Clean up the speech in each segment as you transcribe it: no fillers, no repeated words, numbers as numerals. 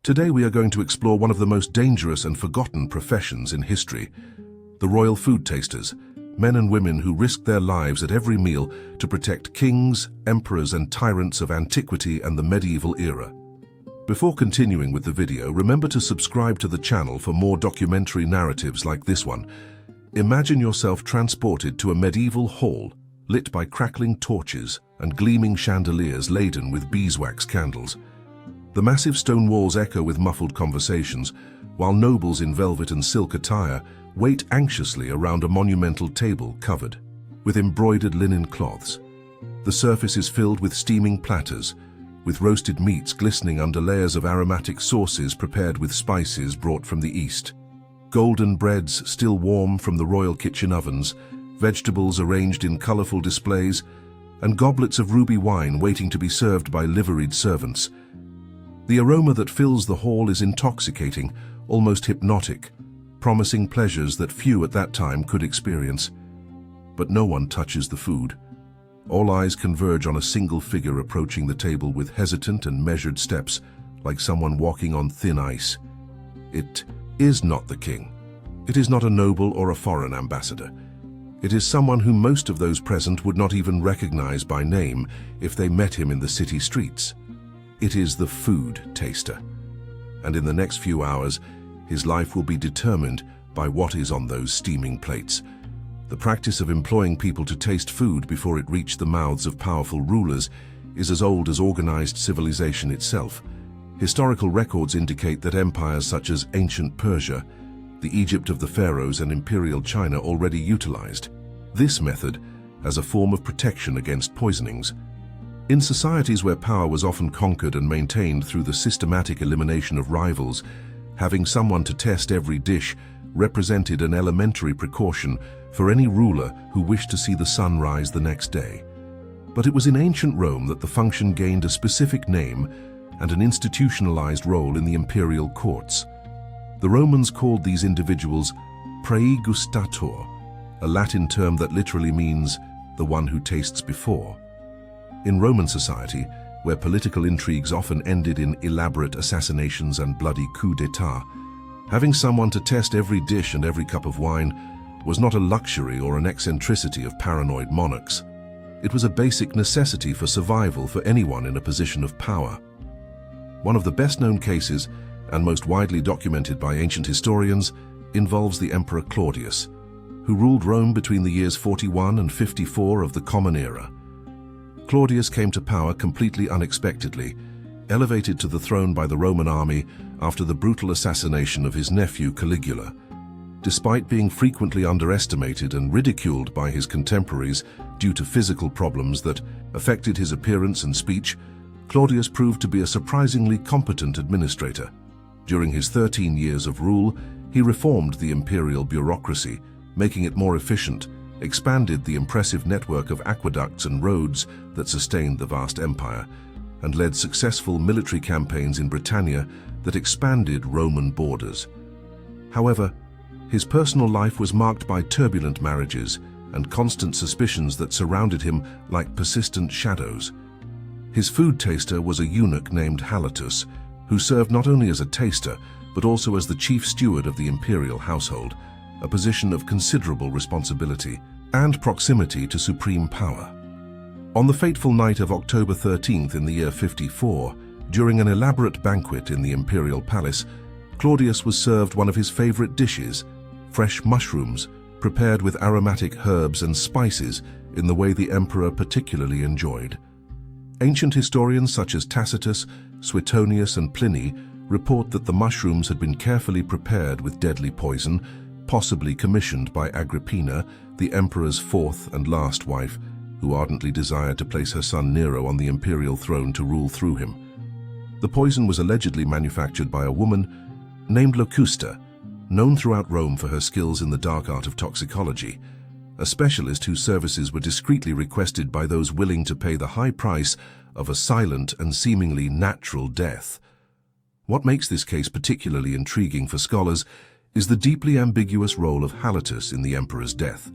Today we are going to explore one of the most dangerous and forgotten professions in history, the royal food tasters, men and women who risked their lives at every meal to protect kings, emperors and tyrants of antiquity and the medieval era. Before continuing with the video, remember to subscribe to the channel for more documentary narratives like this one. Imagine yourself transported to a medieval hall, lit by crackling torches and gleaming chandeliers laden with beeswax candles. The massive stone walls echo with muffled conversations, while nobles in velvet and silk attire wait anxiously around a monumental table covered with embroidered linen cloths. The surface is filled with steaming platters, with roasted meats glistening under layers of aromatic sauces prepared with spices brought from the east. Golden breads still warm from the royal kitchen ovens, vegetables arranged in colorful displays, and goblets of ruby wine waiting to be served by liveried servants. The aroma that fills the hall is intoxicating, almost hypnotic, promising pleasures that few at that time could experience. But no one touches the food. All eyes converge on a single figure approaching the table with hesitant and measured steps, like someone walking on thin ice. It is not the king. It is not a noble or a foreign ambassador. It is someone whom most of those present would not even recognize by name if they met him in the city streets. It is the food taster. And in the next few hours, his life will be determined by what is on those steaming plates. The practice of employing people to taste food before it reached the mouths of powerful rulers is as old as organized civilization itself. Historical records indicate that empires such as ancient Persia, the Egypt of the pharaohs and imperial China already utilized this method as a form of protection against poisonings. In societies where power was often conquered and maintained through the systematic elimination of rivals, having someone to test every dish represented an elementary precaution for any ruler who wished to see the sun rise the next day. But it was in ancient Rome that the function gained a specific name and an institutionalized role in the imperial courts. The Romans called these individuals praegustator, a Latin term that literally means the one who tastes before. In Roman society, where political intrigues often ended in elaborate assassinations and bloody coups d'état, having someone to test every dish and every cup of wine was not a luxury or an eccentricity of paranoid monarchs. It was a basic necessity for survival for anyone in a position of power. One of the best-known cases, and most widely documented by ancient historians, involves the Emperor Claudius, who ruled Rome between the years 41 and 54 of the Common Era. Claudius came to power completely unexpectedly, elevated to the throne by the Roman army after the brutal assassination of his nephew Caligula. Despite being frequently underestimated and ridiculed by his contemporaries due to physical problems that affected his appearance and speech, Claudius proved to be a surprisingly competent administrator. During his 13 years of rule, he reformed the imperial bureaucracy, making it more efficient, expanded the impressive network of aqueducts and roads that sustained the vast empire, and led successful military campaigns in Britannia that expanded Roman borders. However, his personal life was marked by turbulent marriages and constant suspicions that surrounded him like persistent shadows. His food taster was a eunuch named Halotus, who served not only as a taster, but also as the chief steward of the imperial household, a position of considerable responsibility and proximity to supreme power. On the fateful night of October 13th in the year 54, during an elaborate banquet in the imperial palace, Claudius was served one of his favorite dishes, fresh mushrooms, prepared with aromatic herbs and spices in the way the emperor particularly enjoyed. Ancient historians such as Tacitus, Suetonius and Pliny report that the mushrooms had been carefully prepared with deadly poison, possibly commissioned by Agrippina, the emperor's fourth and last wife, who ardently desired to place her son Nero on the imperial throne to rule through him. The poison was allegedly manufactured by a woman named Locusta, known throughout Rome for her skills in the dark art of toxicology, a specialist whose services were discreetly requested by those willing to pay the high price of a silent and seemingly natural death. What makes this case particularly intriguing for scholars is the deeply ambiguous role of Halotus in the emperor's death.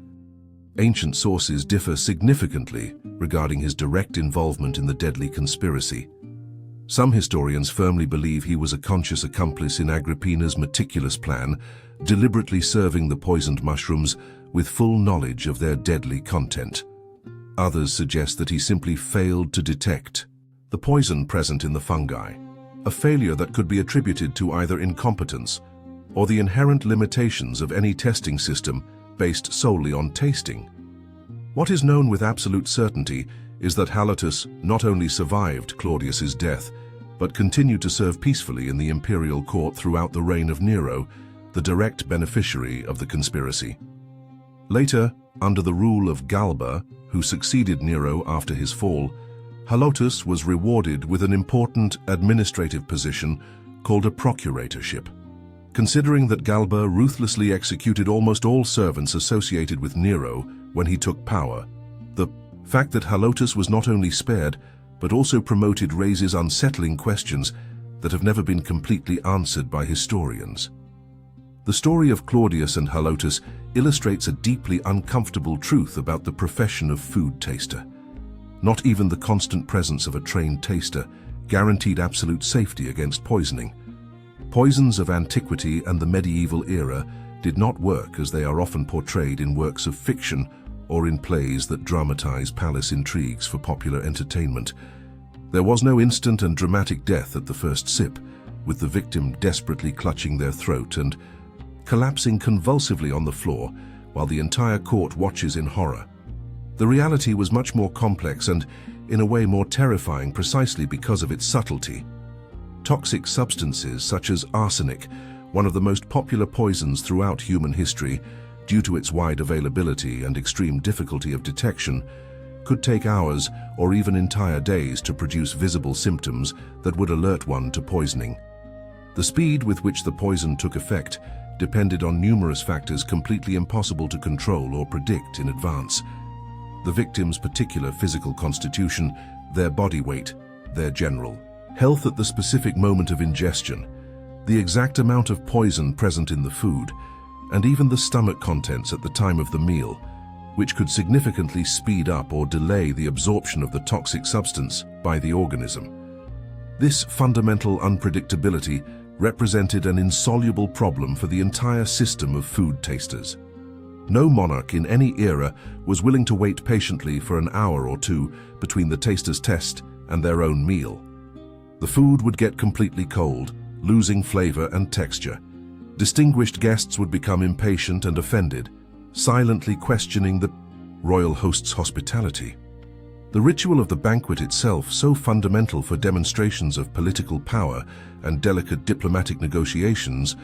Ancient sources differ significantly regarding his direct involvement in the deadly conspiracy. Some historians firmly believe he was a conscious accomplice in Agrippina's meticulous plan, deliberately serving the poisoned mushrooms with full knowledge of their deadly content. Others suggest that he simply failed to detect the poison present in the fungi, a failure that could be attributed to either incompetence or the inherent limitations of any testing system based solely on tasting. What is known with absolute certainty is that Halotus not only survived Claudius's death, but continued to serve peacefully in the imperial court throughout the reign of Nero, the direct beneficiary of the conspiracy. Later, under the rule of Galba, who succeeded Nero after his fall, Halotus was rewarded with an important administrative position called a procuratorship. Considering that Galba ruthlessly executed almost all servants associated with Nero when he took power, the fact that Halotus was not only spared, but also promoted raises unsettling questions that have never been completely answered by historians. The story of Claudius and Halotus illustrates a deeply uncomfortable truth about the profession of food taster. Not even the constant presence of a trained taster guaranteed absolute safety against poisoning. Poisons of antiquity and the medieval era did not work as they are often portrayed in works of fiction or in plays that dramatize palace intrigues for popular entertainment. There was no instant and dramatic death at the first sip, with the victim desperately clutching their throat and collapsing convulsively on the floor while the entire court watches in horror. The reality was much more complex and, in a way, more terrifying precisely because of its subtlety. Toxic substances such as arsenic, one of the most popular poisons throughout human history, due to its wide availability and extreme difficulty of detection, could take hours or even entire days to produce visible symptoms that would alert one to poisoning. The speed with which the poison took effect depended on numerous factors completely impossible to control or predict in advance. The victim's particular physical constitution, their body weight, their general health at the specific moment of ingestion, the exact amount of poison present in the food, and even the stomach contents at the time of the meal, which could significantly speed up or delay the absorption of the toxic substance by the organism. This fundamental unpredictability represented an insoluble problem for the entire system of food tasters. No monarch in any era was willing to wait patiently for an hour or two between the taster's test and their own meal. The food would get completely cold, losing flavor and texture. Distinguished guests would become impatient and offended, silently questioning the royal host's hospitality. The ritual of the banquet itself, so fundamental for demonstrations of political power and delicate diplomatic negotiations,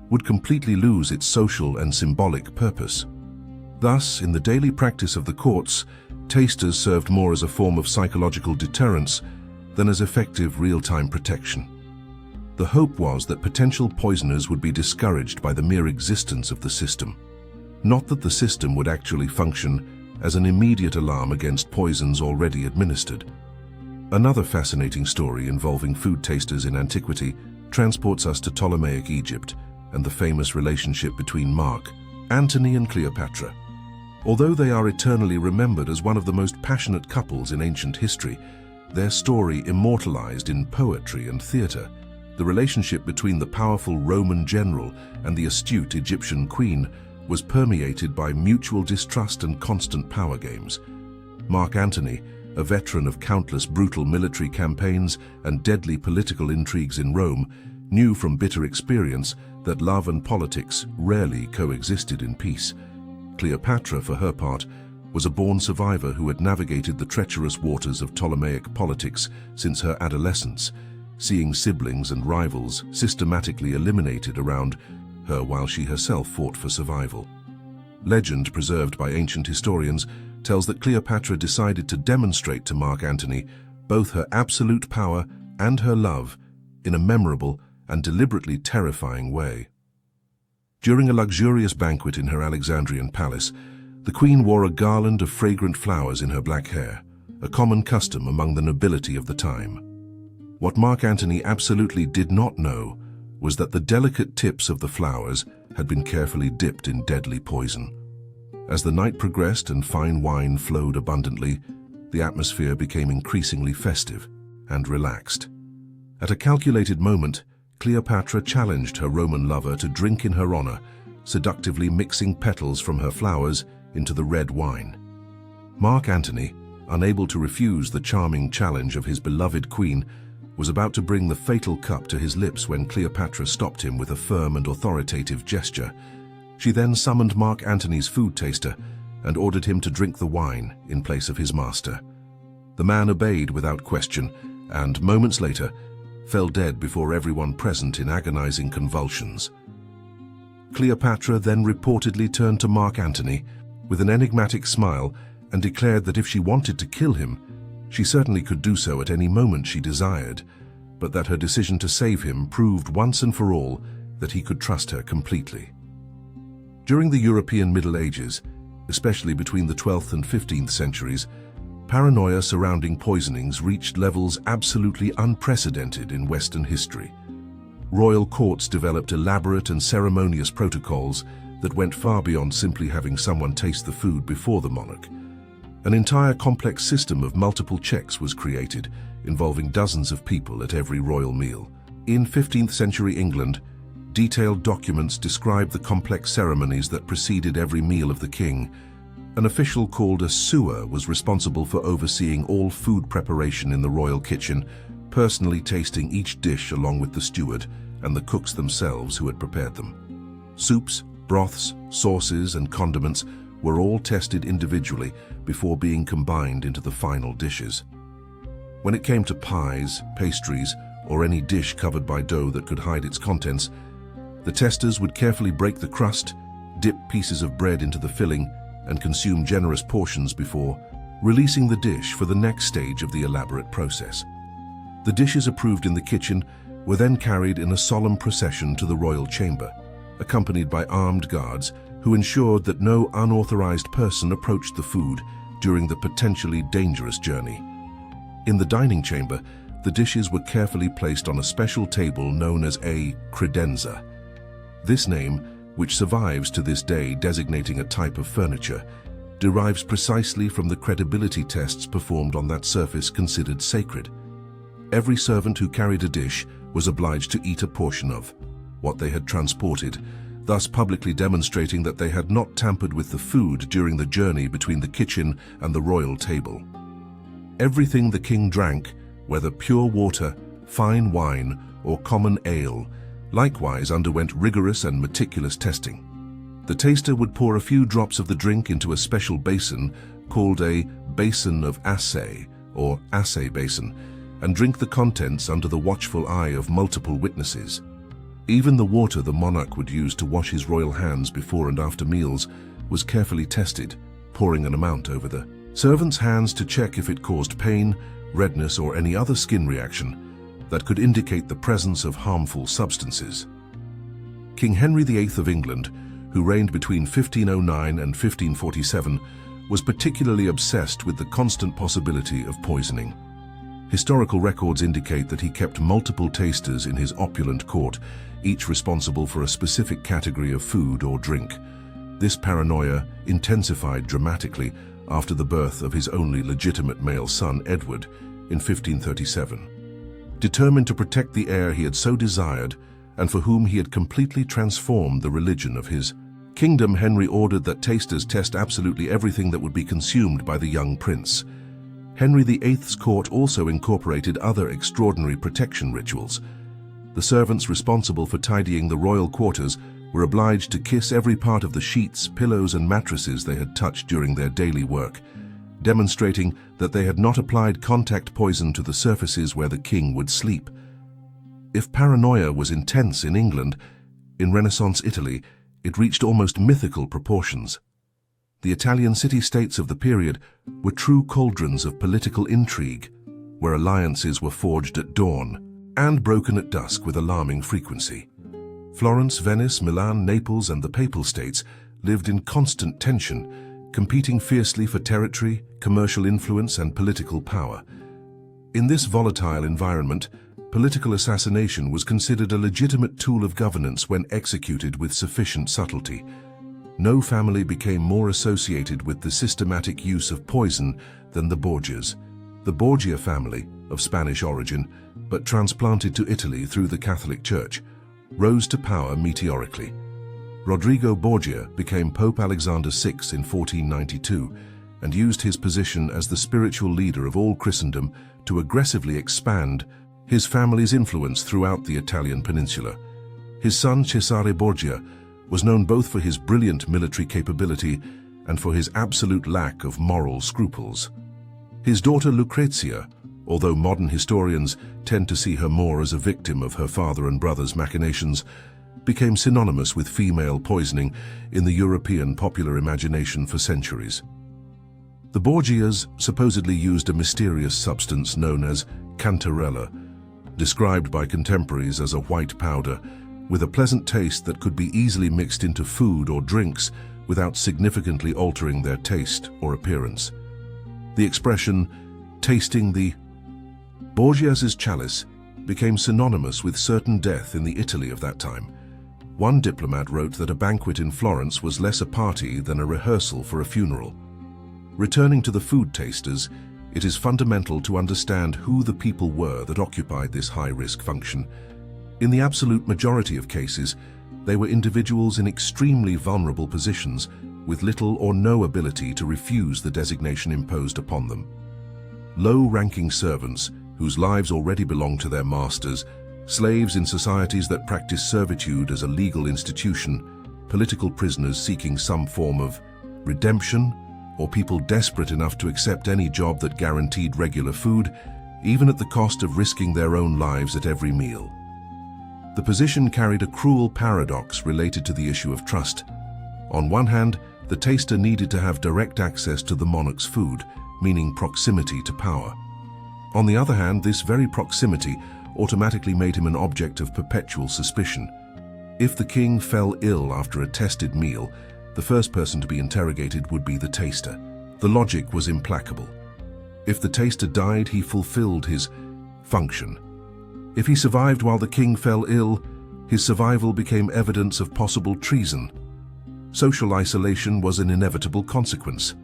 would completely lose its social and symbolic purpose. Thus, in the daily practice of the courts, tasters served more as a form of psychological deterrence than as effective real-time protection. The hope was that potential poisoners would be discouraged by the mere existence of the system, not that the system would actually function as an immediate alarm against poisons already administered. Another fascinating story involving food tasters in antiquity transports us to Ptolemaic Egypt and the famous relationship between Mark Antony and Cleopatra. Although they are eternally remembered as one of the most passionate couples in ancient history, their story immortalized in poetry and theater, the relationship between the powerful Roman general and the astute Egyptian queen was permeated by mutual distrust and constant power games. Mark Antony, a veteran of countless brutal military campaigns and deadly political intrigues in Rome, knew from bitter experience that love and politics rarely coexisted in peace. Cleopatra, for her part, was a born survivor who had navigated the treacherous waters of Ptolemaic politics since her adolescence, seeing siblings and rivals systematically eliminated around her while she herself fought for survival. Legend preserved by ancient historians tells that Cleopatra decided to demonstrate to Mark Antony both her absolute power and her love in a memorable and deliberately terrifying way. During a luxurious banquet in her Alexandrian palace, the queen wore a garland of fragrant flowers in her black hair, a common custom among the nobility of the time. What Mark Antony absolutely did not know was that the delicate tips of the flowers had been carefully dipped in deadly poison. As the night progressed and fine wine flowed abundantly, the atmosphere became increasingly festive and relaxed. At a calculated moment, Cleopatra challenged her Roman lover to drink in her honor, seductively mixing petals from her flowers into the red wine. Mark Antony, unable to refuse the charming challenge of his beloved queen, was about to bring the fatal cup to his lips when Cleopatra stopped him with a firm and authoritative gesture. She then summoned Mark Antony's food taster and ordered him to drink the wine in place of his master. The man obeyed without question and, moments later, fell dead before everyone present in agonizing convulsions. Cleopatra then reportedly turned to Mark Antony with an enigmatic smile and declared that if she wanted to kill him, she certainly could do so at any moment she desired, but that her decision to save him proved once and for all that he could trust her completely. During the European Middle Ages, especially between the 12th and 15th centuries, paranoia surrounding poisonings reached levels absolutely unprecedented in Western history. Royal courts developed elaborate and ceremonious protocols that went far beyond simply having someone taste the food before the monarch. An entire complex system of multiple checks was created, involving dozens of people at every royal meal. In 15th century England, detailed documents describe the complex ceremonies that preceded every meal of the king. An official called a sewer was responsible for overseeing all food preparation in the royal kitchen, personally tasting each dish along with the steward and the cooks themselves who had prepared them. Soups, broths, sauces, and condiments were all tested individually before being combined into the final dishes. When it came to pies, pastries, or any dish covered by dough that could hide its contents, the testers would carefully break the crust, dip pieces of bread into the filling, and consume generous portions before releasing the dish for the next stage of the elaborate process. The dishes approved in the kitchen were then carried in a solemn procession to the royal chamber, accompanied by armed guards who ensured that no unauthorized person approached the food during the potentially dangerous journey. In the dining chamber, the dishes were carefully placed on a special table known as a credenza. This name, which survives to this day designating a type of furniture, derives precisely from the credibility tests performed on that surface considered sacred. Every servant who carried a dish was obliged to eat a portion of what they had transported, thus publicly demonstrating that they had not tampered with the food during the journey between the kitchen and the royal table. Everything the king drank, whether pure water, fine wine, or common ale, likewise underwent rigorous and meticulous testing. The taster would pour a few drops of the drink into a special basin called a basin of assay, or assay basin, and drink the contents under the watchful eye of multiple witnesses. Even the water the monarch would use to wash his royal hands before and after meals was carefully tested, pouring an amount over the servant's hands to check if it caused pain, redness, or any other skin reaction that could indicate the presence of harmful substances. King Henry VIII of England, who reigned between 1509 and 1547, was particularly obsessed with the constant possibility of poisoning. Historical records indicate that he kept multiple tasters in his opulent court, each responsible for a specific category of food or drink. This paranoia intensified dramatically after the birth of his only legitimate male son, Edward, in 1537. Determined to protect the heir he had so desired, and for whom he had completely transformed the religion of his kingdom, Henry ordered that tasters test absolutely everything that would be consumed by the young prince. Henry VIII's court also incorporated other extraordinary protection rituals. The servants responsible for tidying the royal quarters were obliged to kiss every part of the sheets, pillows, and mattresses they had touched during their daily work, demonstrating that they had not applied contact poison to the surfaces where the king would sleep. If paranoia was intense in England, in Renaissance Italy, it reached almost mythical proportions. The Italian city-states of the period were true cauldrons of political intrigue, where alliances were forged at dawn and broken at dusk with alarming frequency. Florence, Venice, Milan, Naples, and the Papal States lived in constant tension, competing fiercely for territory, commercial influence, and political power. In this volatile environment, political assassination was considered a legitimate tool of governance when executed with sufficient subtlety. No family became more associated with the systematic use of poison than the Borgias. The Borgia family, of Spanish origin, but transplanted to Italy through the Catholic Church, rose to power meteorically. Rodrigo Borgia became Pope Alexander VI in 1492 and used his position as the spiritual leader of all Christendom to aggressively expand his family's influence throughout the Italian peninsula. His son Cesare Borgia was known both for his brilliant military capability and for his absolute lack of moral scruples. His daughter Lucrezia, although modern historians tend to see her more as a victim of her father and brother's machinations, became synonymous with female poisoning in the European popular imagination for centuries. The Borgias supposedly used a mysterious substance known as cantarella, described by contemporaries as a white powder, with a pleasant taste that could be easily mixed into food or drinks without significantly altering their taste or appearance. The expression, tasting the Borgias' chalice, became synonymous with certain death in the Italy of that time. One diplomat wrote that a banquet in Florence was less a party than a rehearsal for a funeral. Returning to the food tasters, it is fundamental to understand who the people were that occupied this high-risk function. In the absolute majority of cases, they were individuals in extremely vulnerable positions with little or no ability to refuse the designation imposed upon them. Low-ranking servants, whose lives already belonged to their masters, slaves in societies that practice servitude as a legal institution, political prisoners seeking some form of redemption, or people desperate enough to accept any job that guaranteed regular food, even at the cost of risking their own lives at every meal. The position carried a cruel paradox related to the issue of trust. On one hand, the taster needed to have direct access to the monarch's food, meaning proximity to power. On the other hand, this very proximity automatically made him an object of perpetual suspicion. If the king fell ill after a tested meal, the first person to be interrogated would be the taster. The logic was implacable. If the taster died, he fulfilled his function. If he survived while the king fell ill, his survival became evidence of possible treason. Social isolation was an inevitable consequence.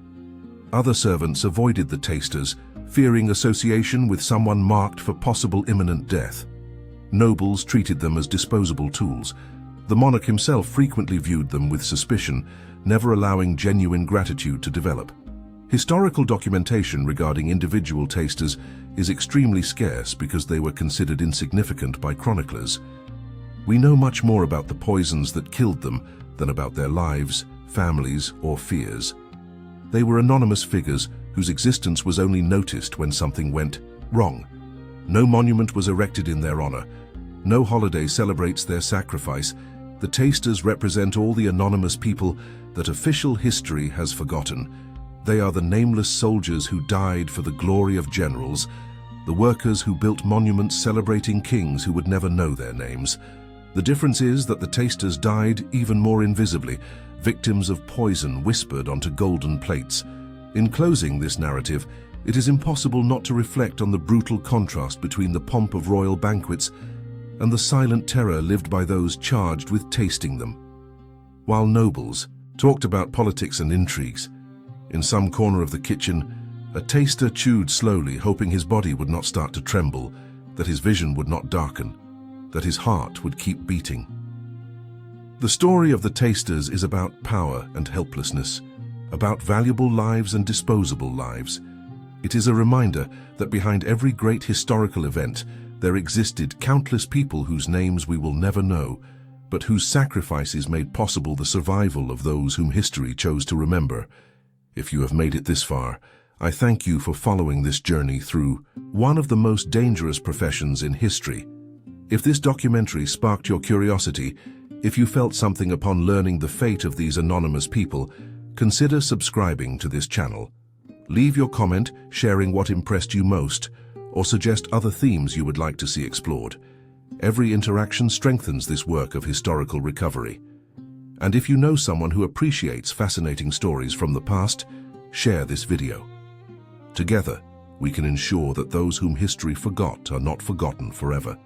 Other servants avoided the tasters, fearing association with someone marked for possible imminent death. Nobles treated them as disposable tools. The monarch himself frequently viewed them with suspicion, never allowing genuine gratitude to develop. Historical documentation regarding individual tasters is extremely scarce because they were considered insignificant by chroniclers. We know much more about the poisons that killed them than about their lives, families, or fears. They were anonymous figures whose existence was only noticed when something went wrong. No monument was erected in their honor. No holiday celebrates their sacrifice. The tasters represent all the anonymous people that official history has forgotten. They are the nameless soldiers who died for the glory of generals, the workers who built monuments celebrating kings who would never know their names. The difference is that the tasters died even more invisibly, victims of poison whispered onto golden plates. In closing this narrative, it is impossible not to reflect on the brutal contrast between the pomp of royal banquets and the silent terror lived by those charged with tasting them. While nobles talked about politics and intrigues, in some corner of the kitchen, a taster chewed slowly, hoping his body would not start to tremble, that his vision would not darken, that his heart would keep beating. The story of the tasters is about power and helplessness, about valuable lives and disposable lives. It is a reminder that behind every great historical event, there existed countless people whose names we will never know, but whose sacrifices made possible the survival of those whom history chose to remember. If you have made it this far, I thank you for following this journey through one of the most dangerous professions in history. If this documentary sparked your curiosity, if you felt something upon learning the fate of these anonymous people, consider subscribing to this channel. Leave your comment sharing what impressed you most, or suggest other themes you would like to see explored. Every interaction strengthens this work of historical recovery. And if you know someone who appreciates fascinating stories from the past, share this video. Together, we can ensure that those whom history forgot are not forgotten forever.